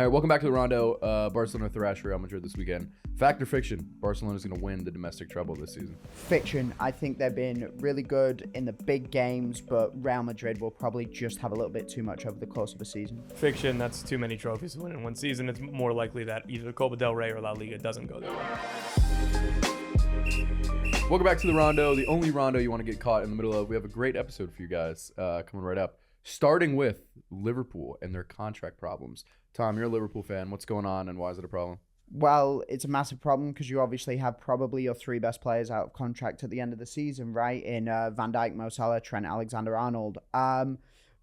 All right, welcome back to the Rondo. Barcelona thrashed Real Madrid this weekend. Fact or fiction? Barcelona's going to win the domestic treble this season. Fiction. I think they've been really good in the big games, but Real Madrid will probably just have a little bit too much over the course of a season. Fiction. That's too many trophies to win in one season. It's more likely that either Copa del Rey or La Liga doesn't go their way. Welcome back to the Rondo, the only Rondo you want to get caught in the middle of. We have a great episode for you guys coming right up, starting with Liverpool and their contract problems. Tom, you're a Liverpool fan. What's going on and why is it a problem? Well, it's a massive problem because you obviously have probably your three best players out of contract at the end of the season, right? In Van Dijk, Mo Salah, Trent Alexander-Arnold.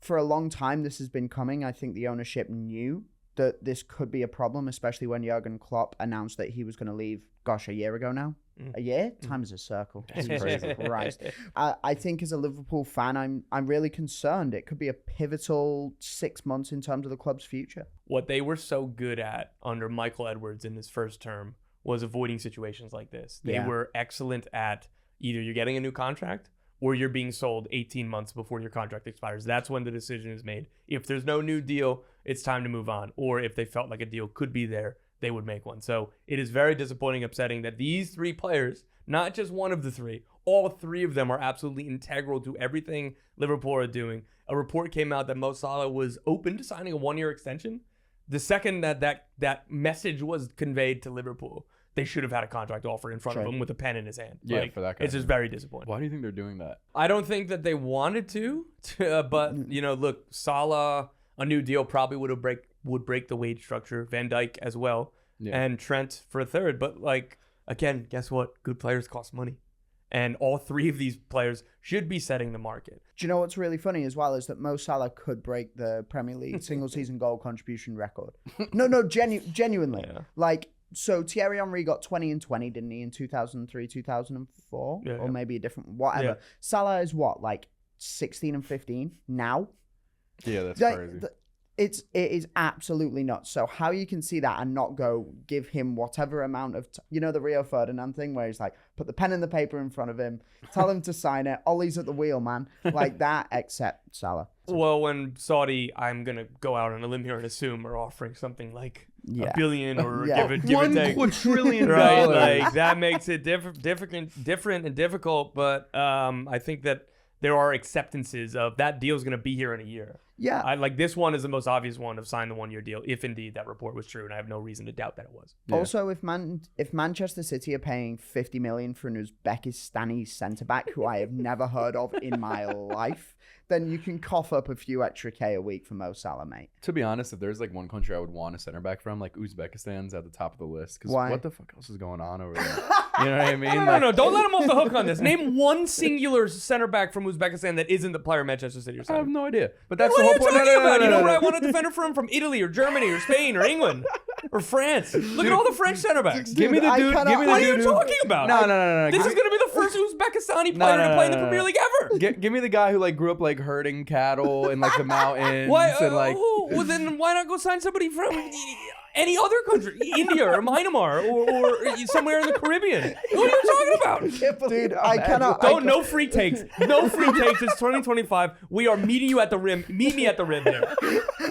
For a long time, this has been coming. I think the ownership knew that this could be a problem, especially when Jurgen Klopp announced that he was going to leave, a year ago now. A year? Time is a circle. It's crazy. Christ. I think as a Liverpool fan, I'm really concerned. It could be a pivotal 6 months in terms of the club's future. What they were so good at under Michael Edwards in his first term was avoiding situations like this. They were excellent at either you're getting a new contract or you're being sold 18 months before your contract expires. That's when the decision is made. If there's no new deal, it's time to move on. Or if they felt like a deal could be there, they would make one. So it is very disappointing, upsetting that these three players, not just one of the three, all three of them are absolutely integral to everything Liverpool are doing. A report came out that Mo Salah was open to signing a one-year extension. The second that message was conveyed to Liverpool, they should have had a contract offer in front of him with a pen in his hand. Yeah, for that guy. It's just very disappointing. Why do you think they're doing that? I don't think that they wanted to but, look, Salah, a new deal probably would break the wage structure. Van Dijk as well. Yeah. And Trent for a third. But, again, guess what? Good players cost money. And all three of these players should be setting the market. Do you know what's really funny as well is that Mo Salah could break the Premier League single-season goal contribution record. Genuinely. Yeah. So Thierry Henry got 20 and 20, didn't he, in 2003, 2004? Yeah, or maybe a different, whatever. Yeah. Salah is what, 16 and 15 now? Yeah, that's crazy. It is absolutely nuts. So how you can see that and not go give him whatever amount of, the Rio Ferdinand thing where he's put the pen and the paper in front of him, tell him to sign it. Ollie's at the wheel, man. Like that, except Salah. Well, when Saudi, I'm going to go out on a limb here and assume are offering something like $1 billion or give it $1 quadrillion. Right? That makes it different and difficult. But I think that there are acceptances of that deal is going to be here in a year. Yeah. This one is the most obvious one of sign the 1 year deal, if indeed that report was true, and I have no reason to doubt that it was. Yeah. Also, if Manchester City are paying $50 million for an Uzbekistani centre-back who I have never heard of in my life, then you can cough up a few extra K a week for Mo Salah, mate. To be honest, if there's one country I would want a center back from, Uzbekistan's at the top of the list. Because what the fuck else is going on over there? You know what I mean? No. Don't let him off the hook on this. Name one singular center back from Uzbekistan that isn't the player Manchester City or something. I have no idea. But that's what the whole point. What are you talking about? You know what I want a defender from Italy or Germany or Spain or England or France. Look at all the French center backs. Give me the dude. What are you talking about? No. This is going to be the first Uzbekistani player to play in the Premier League ever. Give me the guy who grew up herding cattle in the mountains. Why? Well, then why not go sign somebody from any other country, India or Myanmar or somewhere in the Caribbean? What are you talking about? Dude, I cannot. No free takes. No free takes. It's 2025. We are meeting you at the rim. Meet me at the rim here.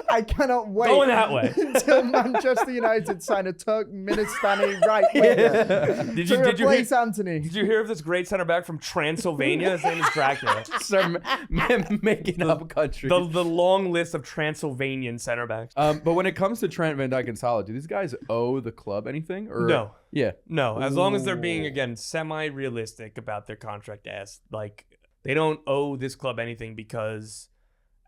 I cannot wait. Going that way. Until Manchester United sign a Turkmenistani right winger. Did you hear Anthony? Did you hear of this great center back from Transylvania? His name is Dracula. Start making up countries. The long list of Transylvanian center backs. But when it comes to Trent, Van Dijk, and Salah, do these guys owe the club anything? Or no. Yeah. No. As long as they're being semi-realistic about their contract asks, they don't owe this club anything because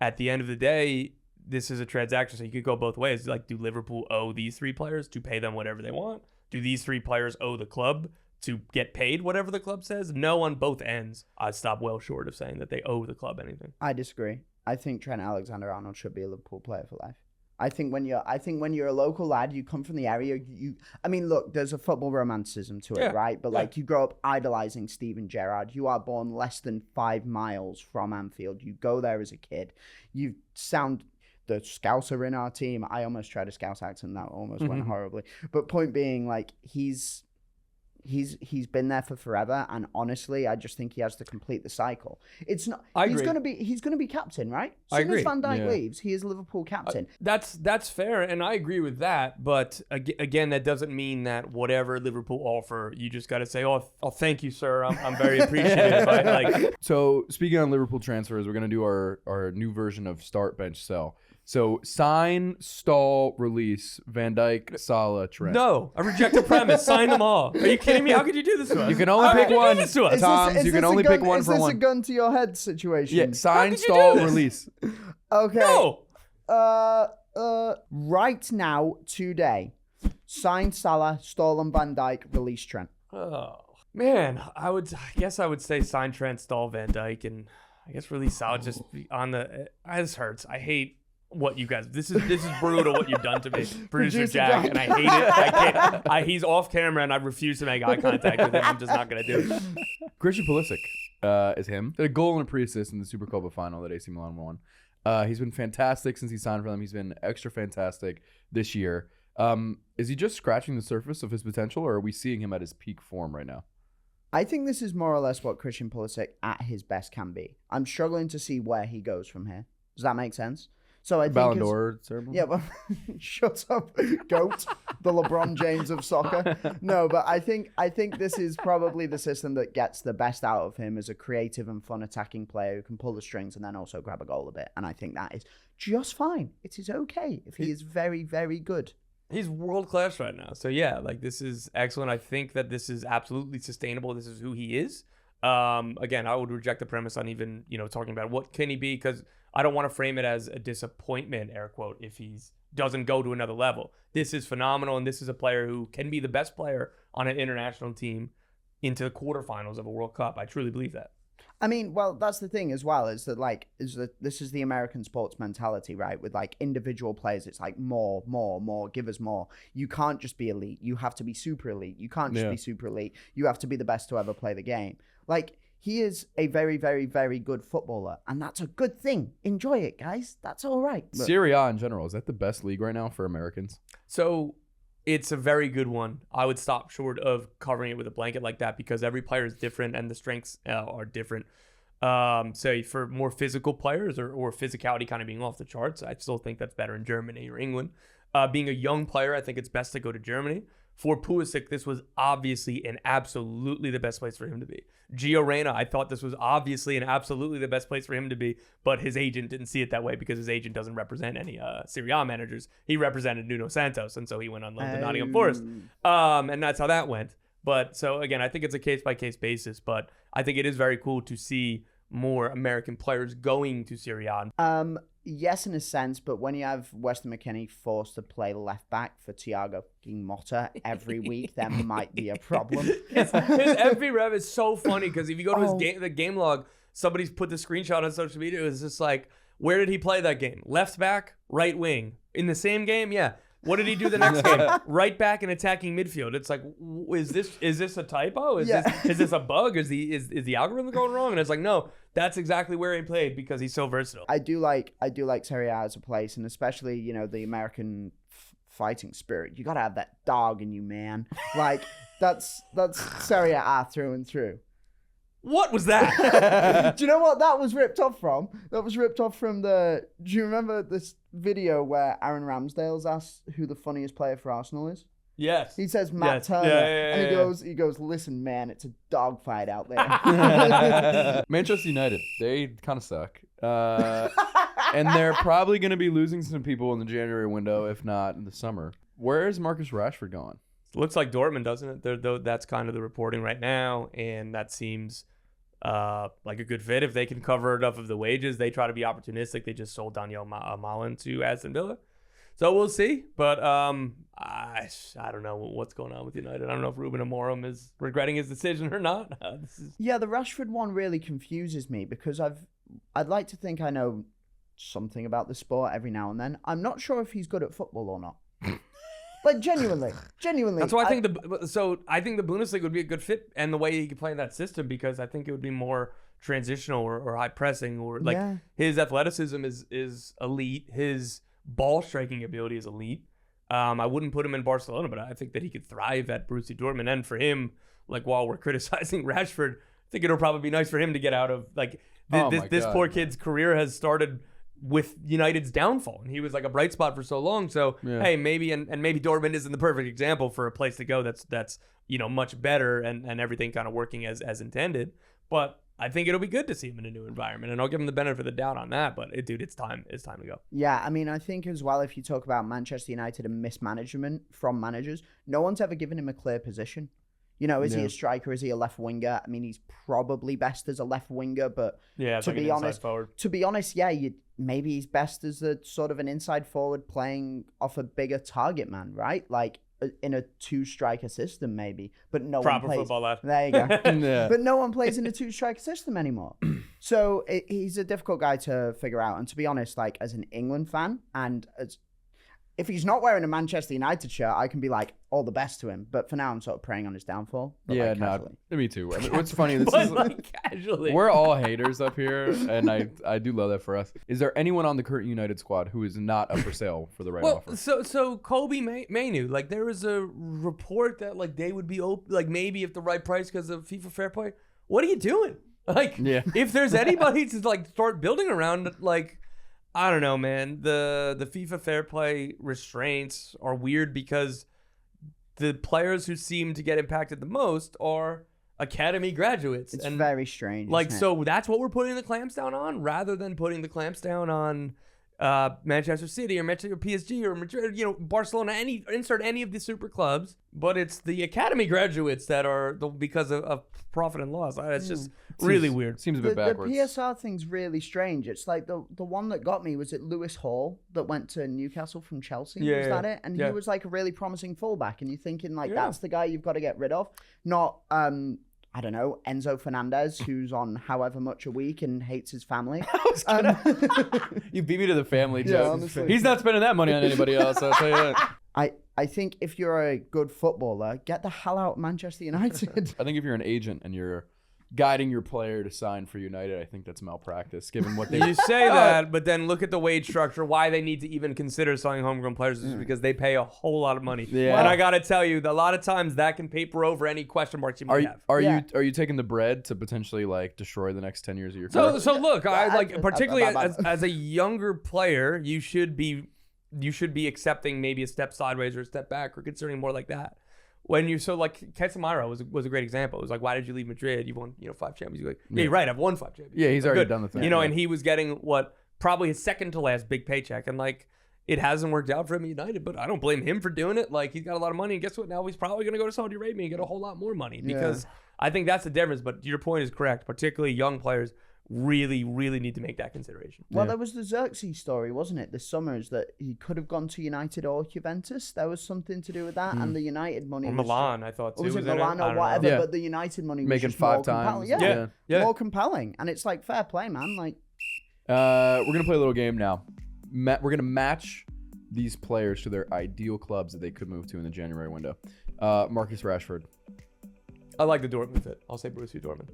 at the end of the day, this is a transaction, so you could go both ways. Do Liverpool owe these three players to pay them whatever they want? Do these three players owe the club to get paid whatever the club says? No, on both ends. I'd stop well short of saying that they owe the club anything. I disagree. I think Trent Alexander-Arnold should be a Liverpool player for life. I think when you're a local lad, you come from the area, look, there's a football romanticism to it, right? But you grow up idolizing Steven Gerrard. You are born less than 5 miles from Anfield. You go there as a kid. You sound the Scouser in our team. I almost tried a Scouse accent. That almost went horribly. But point being, he's been there for forever, and honestly, I just think he has to complete the cycle. It's not. I he's agree. He's gonna be captain, right? I As soon as agree. Van Dijk Yeah. leaves, he is Liverpool captain. That's fair, and I agree with that. But again, that doesn't mean that whatever Liverpool offer, you just got to say, "Oh, thank you, sir. I'm very appreciative." So speaking on Liverpool transfers, we're gonna do our new version of start, bench, sell. So sign, stall, release, Van Dijk, Salah, Trent. No, I reject the premise. Sign them all. Are you kidding me? How could you do this to us? You can only How pick could you do one. this to us? Is this- Toms, is you can this a only gun- pick one is for this one. a gun to your head situation? Yeah, sign, could you do stall, this? release. Okay. No. Right now, today, sign Salah, stall and Van Dijk, release Trent. Oh man, I guess I would say sign Trent, stall Van Dijk, and I guess release Salah. Just on the. This hurts. I hate what you guys. This is brutal what you've done to me, producer Jack, and I hate it. I can't. He's off camera, and I refuse to make eye contact with him. I'm just not gonna do it. Christian Pulisic is him. Did a goal and a pre-assist in the Supercopa final that AC Milan won. He's been fantastic since he signed for them. He's been extra fantastic this year. Is he just scratching the surface of his potential, or are we seeing him at his peak form right now? I think this is more or less what Christian Pulisic at his best can be. I'm struggling to see where he goes from here. Does that make sense? So I think Ballon d'Or ceremony? Yeah, well, shut up, goat, the LeBron James of soccer. No, but I think this is probably the system that gets the best out of him as a creative and fun attacking player who can pull the strings and then also grab a goal a bit. And I think that is just fine. It is okay if he is very, very good. He's world class right now. So yeah, this is excellent. I think that this is absolutely sustainable. This is who he is. Again, I would reject the premise on even, talking about what can he be, because I don't want to frame it as a disappointment, air quote, if he doesn't go to another level. This is phenomenal, and this is a player who can be the best player on an international team into the quarterfinals of a World Cup. I truly believe that. I mean, well, that's the thing as well, is that this is the American sports mentality, right? With individual players, it's more, give us more. You can't just be elite. You have to be super elite. You can't just be super elite. You have to be the best to ever play the game. He is a very, very, very good footballer, and that's a good thing. Enjoy it, guys. That's all right. Serie A in general, is that the best league right now for Americans? So it's a very good one. I would stop short of covering it with a blanket like that, because every player is different and the strengths are different. So for more physical players or physicality kind of being off the charts, I still think that's better in Germany or England. Being a young player, I think it's best to go to Germany. For Pulisic, this was obviously and absolutely the best place for him to be. Gio Reyna, I thought this was obviously and absolutely the best place for him to be, but his agent didn't see it that way, because his agent doesn't represent any Serie A managers. He represented Nuno Santos, and so he went on loan to Nottingham Forest. And that's how that went. But so again, I think it's a case-by-case basis, but I think it is very cool to see more American players going to Serie A. Yes, in a sense, but when you have Weston McKennie forced to play left back for Thiago Motta every week, there might be a problem. His every rev is so funny, because if you go to the game log, somebody's put the screenshot on social media. It was just where did he play that game? Left back, right wing. In the same game? Yeah. What did he do the next game? Right back and attacking midfield. It's is this a typo? Is this a bug? Is the algorithm going wrong? And it's no, that's exactly where he played, because he's so versatile. I do like Serie A as a place, and especially the American fighting spirit. You gotta have that dog in you, man. That's Serie A through and through. What was that? Do you know what that was ripped off from? That was ripped off from do you remember this video where Aaron Ramsdale's asked who the funniest player for Arsenal is? Yes. He says Matt Turner. And he goes, listen, man, it's a dogfight out there. Manchester United, they kind of suck. And they're probably going to be losing some people in the January window, if not in the summer. Where is Marcus Rashford going? Looks like Dortmund, doesn't it? That's kind of the reporting right now, and that seems like a good fit. If they can cover enough of the wages, they try to be opportunistic. They just sold Daniel Malen to Aston Villa. So we'll see. But I don't know what's going on with United. I don't know if Ruben Amorim is regretting his decision or not. Yeah, the Rashford one really confuses me, because I'd like to think I know something about the sport every now and then. I'm not sure if he's good at football or not. Genuinely. That's why I think I think the Bundesliga would be a good fit, and the way he could play in that system, because I think it would be more transitional or high pressing, or his athleticism is elite. His ball striking ability is elite. I wouldn't put him in Barcelona, but I think that he could thrive at Borussia Dortmund. And for him, like while we're criticizing Rashford, I think it'll probably be nice for him to get out of like this poor kid's career has started with United's downfall, and he was like a bright spot for so long. So hey, maybe and maybe Dortmund isn't the perfect example for a place to go that's much better and everything kind of working as intended. But I think it'll be good to see him in a new environment, and I'll give him the benefit of the doubt on that. But dude, it's time to go. Yeah, I mean, I think as well, if you talk about Manchester United and mismanagement from managers, no one's ever given him a clear position. Is he a striker? Is he a left winger? I mean, he's probably best as a left winger, but to be honest, maybe he's best as a sort of an inside forward playing off a bigger target man, right? Like in a two-striker system, maybe. But no proper one plays. Football lad. There you go. But no one plays in a two-striker system anymore. So he's a difficult guy to figure out. And to be honest, like as an England fan, and if he's not wearing a Manchester United shirt, I can be like, all the best to him. But for now, I'm sort of preying on his downfall. Yeah, me too. I mean, what's funny, this is casually. We're all haters up here, and I do love that for us. Is there anyone on the current United squad who is not up for sale for the right offer? So Kobe Mainu, like there was a report that like they would be open, like maybe if the right price because of FIFA Fair Play. What are you doing? Like, if there's anybody to like start building around, like. I don't know, man. The FIFA Fair Play restraints are weird because the players who seem to get impacted the most are academy graduates. It's very strange. Like, so that's what we're putting the clamps down on, rather than putting the clamps down on Manchester City or PSG or Madrid, Barcelona. Insert any of the super clubs, but it's the academy graduates that are because of profit and loss. It's just really weird. Seems a bit backwards. The PSR thing's really strange. It's like the one that got me was it Lewis Hall that went to Newcastle from Chelsea. Was that it? And he was like a really promising fullback, and you're thinking like that's the guy you've got to get rid of, not I don't know, Enzo Fernandez, who's on however much a week and hates his family. You beat me to the family joke. He's not spending that money on anybody else, I'll tell you that. I think if you're a good footballer, get the hell out of Manchester United. I think if you're an agent and you're guiding your player to sign for United, I think that's malpractice, given what they... You say that, but then look at the wage structure. Why they need to even consider selling homegrown players is because they pay a whole lot of money. Yeah. And I got to tell you, a lot of times that can paper over any question marks you might have. Are you taking the bread to potentially like destroy the next 10 years of your career? So look, I like particularly as a younger player, you should be accepting maybe a step sideways or a step back or considering more like that. Casemiro was a great example. It was like, why did you leave Madrid? You won, 5 champions. You're like, you're right. I've won 5 champions. Yeah, he's already done the thing. And he was getting what probably his second to last big paycheck, and like it hasn't worked out for him at United. But I don't blame him for doing it. Like he's got a lot of money, and guess what? Now he's probably going to go to Saudi Arabia and get a whole lot more money because I think that's the difference. But your point is correct. Particularly young players really, really need to make that consideration. Well, there was the Xerxes story, wasn't it? This summer is that he could have gone to United or Juventus. There was something to do with that, and the United money. Or Milan, I thought too. Or was it Milan or whatever? But the United money was making just 5 more times. Compelling. Yeah, more compelling, and it's like fair play, man. Like, we're gonna play a little game now. We're gonna match these players to their ideal clubs that they could move to in the January window. Marcus Rashford. I like the Dortmund fit. I'll say Borussia Dortmund.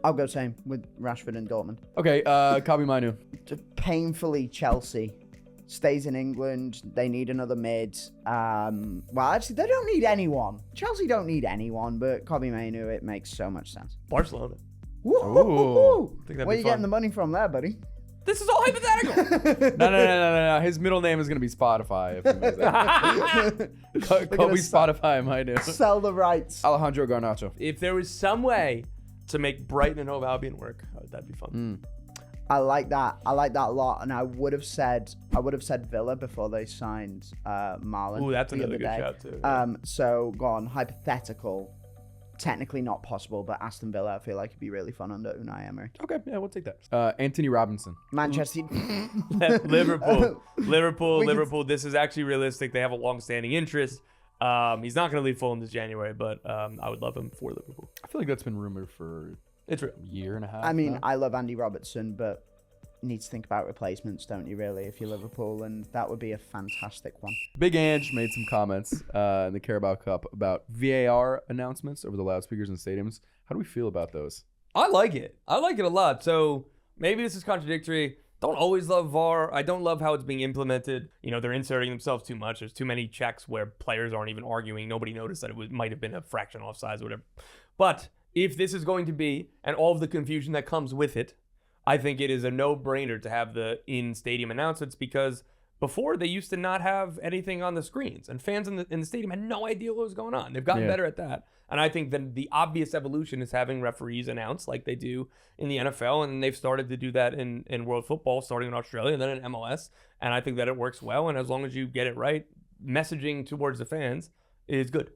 I'll go same with Rashford and Dortmund. Okay, Kobe Mainu. Painfully Chelsea. Stays in England. They need another mid. Well, actually, they don't need anyone. Chelsea don't need anyone, but Kobe Mainu, it makes so much sense. Barcelona. Woo! Where are you getting the money from there, buddy? This is all hypothetical. No. His middle name is going to be Spotify. If he knows that. Kobe Spotify Mainu. Sell the rights. Alejandro Garnacho. If there was some way to make Brighton and Hove Albion work, that'd be fun. I like that a lot, and I would have said Villa before they signed Marlon. Ooh, that's another good shout too. So go on, hypothetical, technically not possible, but Aston Villa, I feel like it'd be really fun under Unai Emery. Okay, yeah, we'll take that. Anthony Robinson. Manchester. Liverpool. This is actually realistic. They have a long-standing interest. He's not going to leave Fulham this January, but I would love him for Liverpool. I feel like that's been rumored for a year and a half. I mean, I love Andy Robertson, but you need to think about replacements, don't you, really, if you're Liverpool, and that would be a fantastic one. Big Ange made some comments in the Carabao Cup about VAR announcements over the loudspeakers in stadiums. How do we feel about those? I like it. I like it a lot. So maybe this is contradictory. don't always love VAR. I don't love how it's being implemented. They're inserting themselves too much. There's too many checks where players aren't even arguing. Nobody noticed that it might have been a fraction offsides or whatever. But if this is going to be, and all of the confusion that comes with it, I think it is a no-brainer to have the in-stadium announcements, because before they used to not have anything on the screens, and fans in the stadium had no idea what was going on. They've gotten better at that. And I think that the obvious evolution is having referees announce like they do in the NFL, and they've started to do that in world football, starting in Australia and then in MLS. And I think that it works well, and as long as you get it right, messaging towards the fans is good.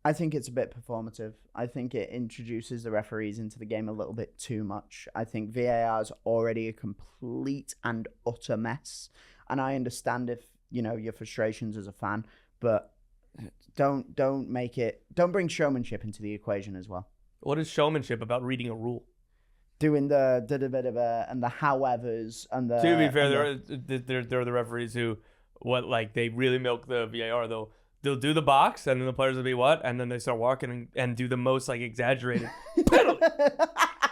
I think it's a bit performative. I think it introduces the referees into the game a little bit too much. I think VAR is already a complete and utter mess. And I understand if, your frustrations as a fan, but don't bring showmanship into the equation as well. What is showmanship about reading a rule? Doing the da-da-da-da-da and the howevers and the... To be fair, there are the referees who, they really milk the VAR, though. They'll do the box, and then the players will be what? And then they start walking and do the most exaggerated penalty.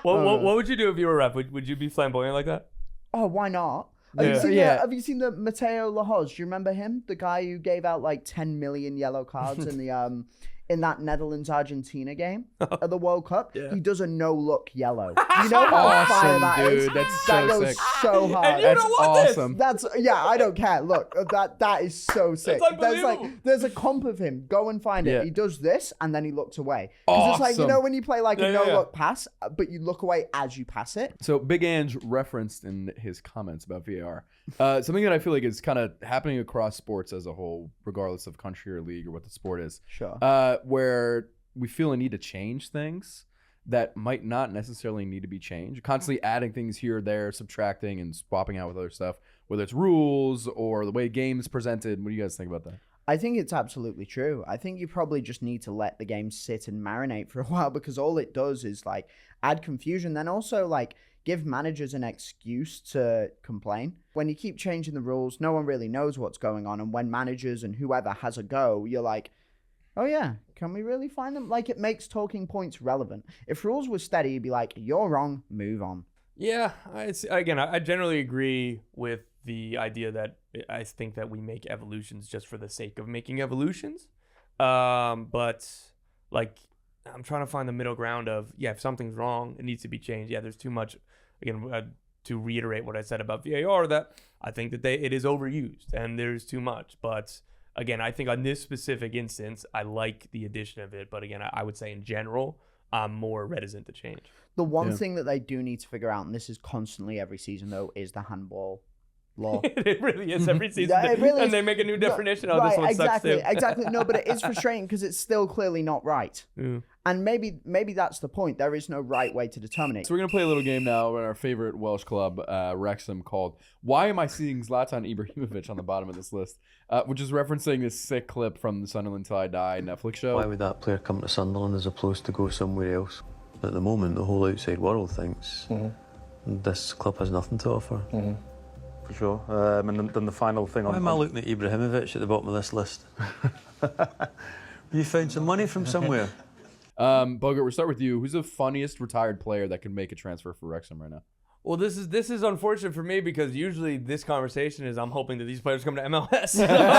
What would you do if you were a ref? Would you be flamboyant like that? Oh, why not? Yeah. Have you seen the Mateo Lahoz? Do you remember him? The guy who gave out 10 million yellow cards in the in that Netherlands-Argentina game at the World Cup. Yeah. He does a no-look yellow. You know how fire that is? Dude, that's that so goes sick. so hard. And you That's don't want awesome. That's I don't care. Look, that is so sick. unbelievable. There's a comp of him. Go and find it. Yeah. He does this and then he looks away. Because it's Awesome. when you play a no-look pass, but you look away as you pass it. So Big Ange referenced in his comments about VAR something that I feel like is kind of happening across sports as a whole, regardless of country or league or what the sport is. Sure. Where we feel a need to change things that might not necessarily need to be changed. Constantly adding things here or there, subtracting and swapping out with other stuff, whether it's rules or the way games presented. What do you guys think about that? I think it's absolutely true. I think you probably just need to let the game sit and marinate for a while, because all it does is add confusion, then also give managers an excuse to complain. When you keep changing the rules, no one really knows what's going on, and when managers and whoever has a go, you're like, oh yeah, can we really find them? It makes talking points relevant. If rules were steady, you'd be like, you're wrong, move on. Yeah, I generally agree with the idea that I think that we make evolutions just for the sake of making evolutions. But I'm trying to find the middle ground of, if something's wrong, it needs to be changed. Yeah, there's too much. Again, to reiterate what I said about VAR, that I think that it is overused and there's too much. But again, I think on this specific instance, I like the addition of it. But again, I would say in general, I'm more reticent to change. The one thing that they do need to figure out, and this is constantly every season though, is the handball law. It really is every season. It really is. They make a new definition. No, This one sucks too. Exactly. No, but it is frustrating because it's still clearly not right. Yeah. And maybe that's the point. There is no right way to determine it. So we're going to play a little game now in our favorite Welsh club, Wrexham, called Why Am I Seeing Zlatan Ibrahimovic on the bottom of this list? Which is referencing this sick clip from the Sunderland Till I Die Netflix show. Why would that player come to Sunderland as opposed to go somewhere else? At the moment, the whole outside world thinks this club has nothing to offer. For sure. And then the final thing Why am I looking at Ibrahimovic at the bottom of this list? You found some money from somewhere? Bogert, we'll start with you. Who's the funniest retired player that can make a transfer for Wrexham right now? Well, this is unfortunate for me because usually this conversation is I'm hoping that these players come to MLS. You know what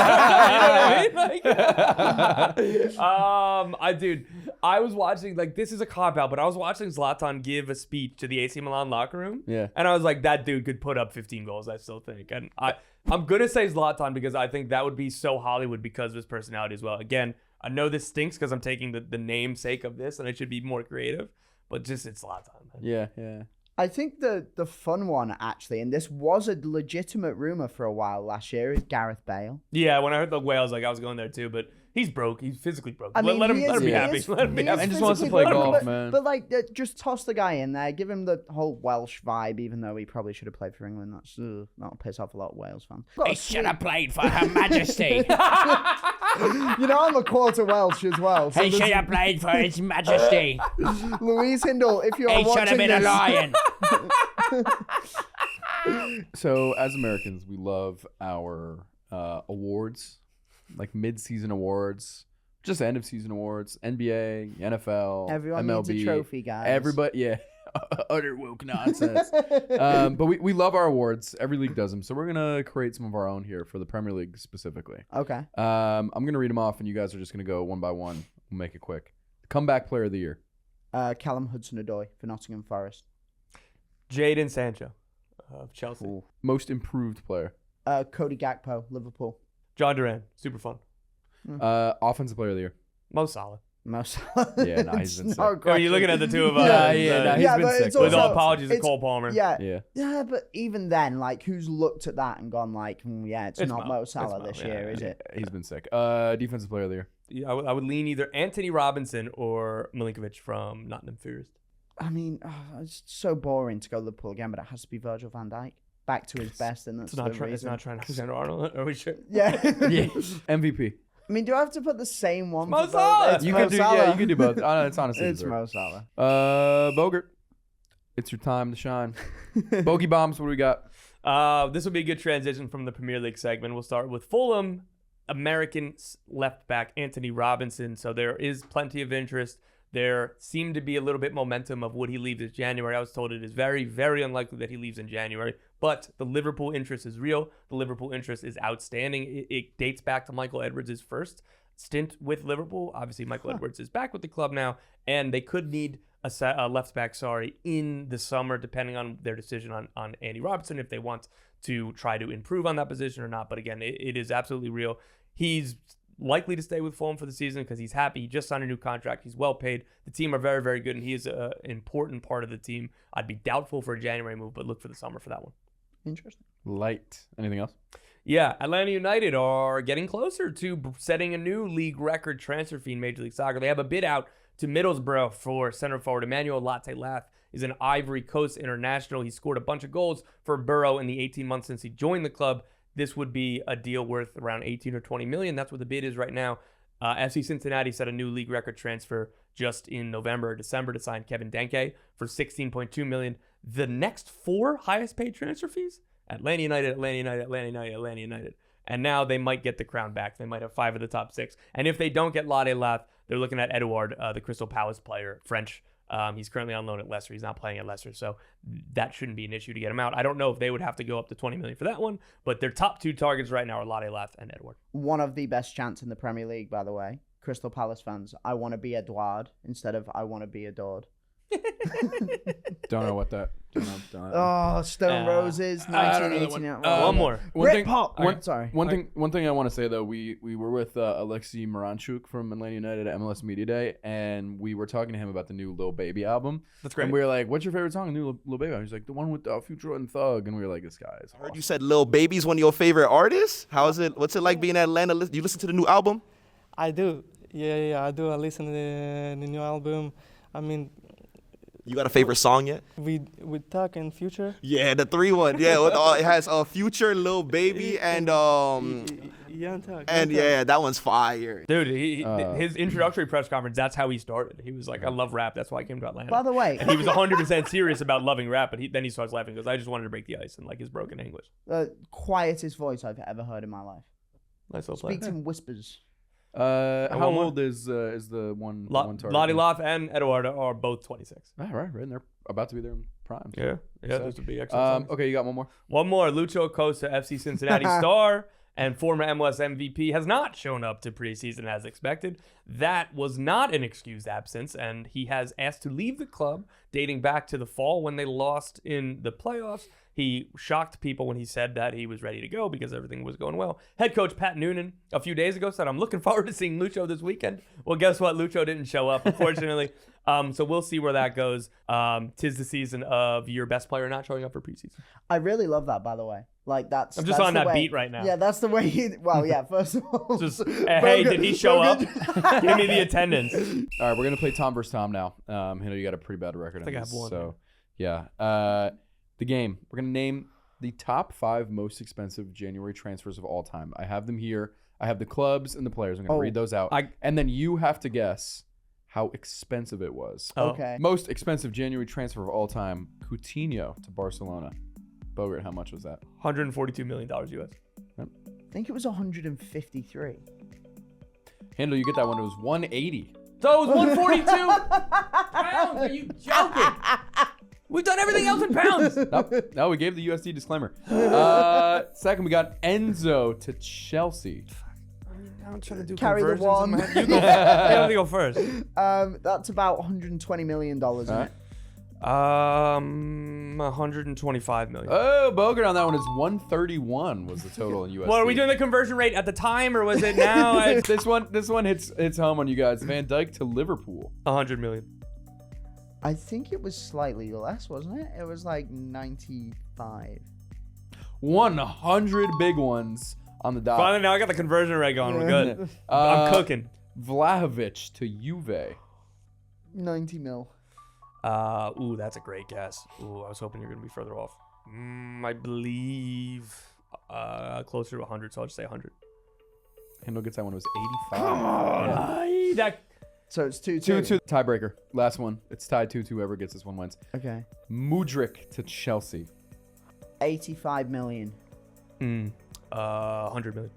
I mean? I was watching, this is a cop-out, but I was watching Zlatan give a speech to the AC Milan locker room. Yeah. And I was like, that dude could put up 15 goals, I still think. And I'm going to say Zlatan because I think that would be so Hollywood because of his personality as well. Again, I know this stinks because I'm taking the namesake of this and it should be more creative, but just it's Zlatan, man. Yeah. I think the fun one, actually, and this was a legitimate rumor for a while last year, is Gareth Bale. Yeah, when I heard the Wales, I was going there too, but he's broke. He's physically broke. I mean, let him he is- be he happy. is- Let him be he happy. is And just wants to physically play broke, golf, but, man. But just toss the guy in there, give him the whole Welsh vibe, even though he probably should have played for England. That'll piss off a lot of Wales fans. He should have played for Her Majesty. I'm a quarter Welsh as well. So He should have played for His Majesty. Louise Hindle, if you're He should watching have been a this, lion. So as Americans, we love our awards, like mid-season awards, just end-of-season awards, NBA, NFL, everyone MLB. needs a trophy, guys. Everybody, yeah. Utter woke nonsense. But we love our awards. Every league does them. So we're going to create some of our own here for the Premier League specifically. Okay. I'm going to read them off, and you guys are just going to go one by one. We'll make it quick. Comeback player of the year. Callum Hudson-Odoi for Nottingham Forest. Jadon Sancho of Chelsea. Ooh. Most improved player. Cody Gakpo, Liverpool. John Duran, super fun. Offensive player of the year. Mo Salah. Mo Salah. Yeah, no, he's been sick. Are you looking at the two of us? He's been but sick. it's With also- all apologies to it's- Cole Palmer. Yeah, but even then, like, who's looked at that and gone like, it's not Mo Salah Mo, this yeah, year, is yeah. it? He's been sick. Defensive player of the year. Yeah, I would lean either Anthony Robinson or Milinkovic from Nottingham Forest. I mean, it's so boring to go Liverpool again, but it has to be Virgil Van Dijk. Back to his best, and that's It's not the Trent. It's reason. not Trent Alexander-Arnold. Are we sure? Yeah. MVP. I mean, do I have to put the same one? Mo for both? Salah! It's You Mo can do. Salah. Yeah, you can do both. It's honestly. It's deserved. Mo Salah. Bogert. It's your time to shine. Bogey bombs. What do we got? This will be a good transition from the Premier League segment. We'll start with Fulham American left back Anthony Robinson. So there is plenty of interest. There seemed to be a little bit momentum of would he leave this January. I was told it is very, very unlikely that he leaves in January. But the Liverpool interest is real. The Liverpool interest is outstanding. It dates back to Michael Edwards' first stint with Liverpool. Obviously, Michael Edwards is back with the club now, and they could need a left back, in the summer, depending on their decision on Andy Robertson, if they want to try to improve on that position or not. But again, it is absolutely real. He's likely to stay with Fulham for the season because he's happy. He just signed a new contract. He's well paid. The team are very, very good, and he is an important part of the team. I'd be doubtful for a January move, but look for the summer for that one. Interesting. Light. Anything else? Yeah, Atlanta United are getting closer to setting a new league record transfer fee in Major League Soccer. They have a bid out to Middlesbrough for center forward Emmanuel Latte-Lath. Is an Ivory Coast international. He scored a bunch of goals for Borough in the 18 months since he joined the club. This would be a deal worth around 18 or 20 million. That's what the bid is right now. FC Cincinnati set a new league record transfer just in November or December to sign Kevin Denke for 16.2 million. The next four highest paid transfer fees: Atlanta United, Atlanta United, Atlanta United, Atlanta United. And now they might get the crown back. They might have 5 of the top 6. And if they don't get Latte-Lath, they're looking at Edouard, the Crystal Palace player, French. He's currently on loan at Leicester. He's not playing at Leicester, so that shouldn't be an issue to get him out. I don't know if they would have to go up to 20 million for that one, but their top 2 targets right now are Latte-Lath and Edouard. One of the best chants in the Premier League, by the way. Crystal Palace fans, I want to be Edouard instead of I want to be adored. Don't know what that. Don't know. Oh, Stone Roses, I don't know that 1989. one more. One thing I want to say though, we were with Alexei Miranchuk from Atlanta United at MLS Media Day, and we were talking to him about the new Lil Baby album. That's great. And we were like, "What's your favorite song?" New Lil Baby album. He's like, "The one with Future and Thug." And we were like, "This guy is." I heard you said Lil Baby's one of your favorite artists. How is it? What's it like being in Atlanta? Do you listen to the new album? I do. Yeah, I do. I listen to the new album. I mean, You got a favorite song yet? we talk in Future. Yeah, the 3-1. Yeah, it has Future, Lil Baby, and Young Talk. yeah, that one's fire. Dude, his introductory press conference, that's how he started. He was like, I love rap. That's why I came to Atlanta. By the way, And he was 100% serious about loving rap, but then he starts laughing because I just wanted to break the ice in like his broken English. quietest voice I've ever heard in my life. Nice little play. Speaks in whispers. How one more. old is the one target? Latte-Lath and Edouard are both 26. All right, and they're about to be their prime. Yeah, those would be excellent. Okay, you got one more. One more. Lucho Acosta, FC Cincinnati star and former MLS MVP, has not shown up to preseason as expected. That was not an excused absence, and he has asked to leave the club dating back to the fall when they lost in the playoffs. He shocked people when he said that he was ready to go because everything was going well. Head coach Pat Noonan a few days ago said, I'm looking forward to seeing Lucho this weekend. Well, guess what? Lucho didn't show up, unfortunately. So we'll see where that goes. 'Tis the season of your best player not showing up for preseason. I really love that, by the way. Like I'm just on that beat right now. Yeah, that's the way he. Well, yeah. First of all, Just, hey, did he show up? Give me the attendance. All right, we're gonna play Tom versus Tom now. I know you got a pretty bad record. I think on I have this, one. So yeah, the game. We're gonna name the top 5 most expensive January transfers of all time. I have them here. I have the clubs and the players. I'm gonna read those out, and then you have to guess how expensive it was. Okay. Most expensive January transfer of all time: Coutinho to Barcelona. Bogert, how much was that? $142 million US. I think it was 153. Handle, you get that one. It was 180. So it was 142 pounds. Are you joking? We've done everything else in pounds. No, we gave the USD disclaimer. Second, we got Enzo to Chelsea. I'm trying to do Carry the conversions in my one. head. You have to go first. That's about $120 million, isn't All it? right. 125 million. Oh, Bogut on that one is 131 was the total in USD. Well, are we doing the conversion rate at the time or was it now? this one hits home on you guys. Van Dijk to Liverpool. 100 million. I think it was slightly less, wasn't it? It was like 95. 100 big ones on the dot. Finally, now I got the conversion rate going. We're good. I'm cooking. Vlahovic to Juve. 90 mil. Ooh, that's a great guess. Ooh, I was hoping you're going to be further off. I believe closer to 100, so I'll just say 100. Handel gets that one. It was 85. That So it's 2-2. 2-2 tiebreaker. Last one. It's tied 2-2. Whoever gets this one wins. Okay. Mudryk to Chelsea. 85 million. 100 million.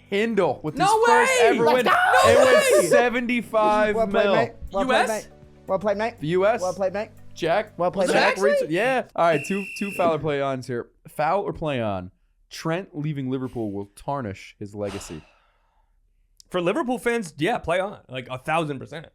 Handel with No his first way! ever win. No it way! was 75 Well played, mil. mate. Well US? played, mate. Well played, mate. The US. Well played, mate. Jack. Well played, Was it mate. actually? Yeah. All right. Two foul or play ons here. Foul or play on. Trent leaving Liverpool will tarnish his legacy. For Liverpool fans, yeah, play on. Like 1,000%.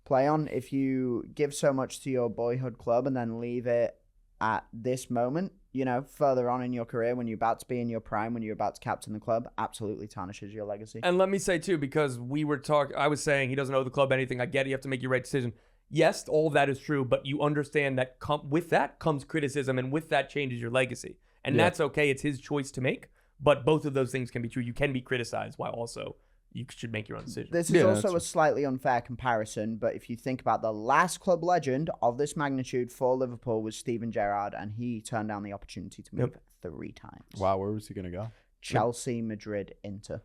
Play on if you give so much to your boyhood club and then leave it at this moment, you know, further on in your career when you're about to be in your prime, when you're about to captain the club, absolutely tarnishes your legacy. And let me say, too, because I was saying he doesn't owe the club anything. I get it. You have to make your right decision. Yes, all of that is true, but you understand that with that comes criticism, and with that changes your legacy. And that's okay. It's his choice to make, but both of those things can be true. You can be criticized while also you should make your own decision. This is also a slightly unfair comparison, but if you think about the last club legend of this magnitude for Liverpool was Steven Gerrard, and he turned down the opportunity to move 3 times. Wow, where was he going to go? Chelsea, Madrid, Inter.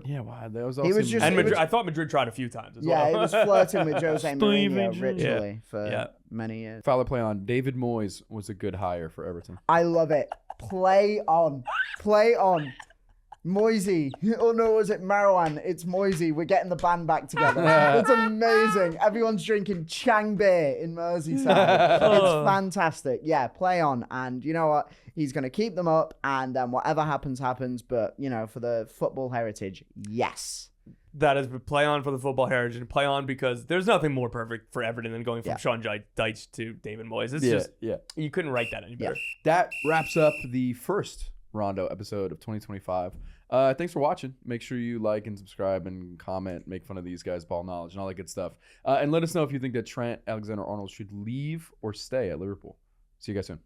Yeah, wow. That was He was just- And it Madrid, was- I thought Madrid tried a few times as Yeah, well. he was flirting with Jose Mourinho Steven ritually for many years. Foul or play on. David Moyes was a good hire for Everton. I love it. Play on. Play on. Moisey. Oh no, was it Marwan? It's Moisey. We're getting the band back together. It's amazing. Everyone's drinking Chang beer in Merseyside. It's fantastic. Yeah, play on. And you know what? He's going to keep them up, and then whatever happens, happens. But, you know, for the football heritage, yes. That is play on for the football heritage, and play on because there's nothing more perfect for Everton than going from Yeah. Sean Dyche to David Moyes. It's Yeah. you couldn't write that any better. That wraps up the first Rondo episode of 2025. Thanks for watching. Make sure you like and subscribe and comment, make fun of these guys' ball knowledge and all that good stuff. And let us know if you think that Trent Alexander-Arnold should leave or stay at Liverpool. See you guys soon.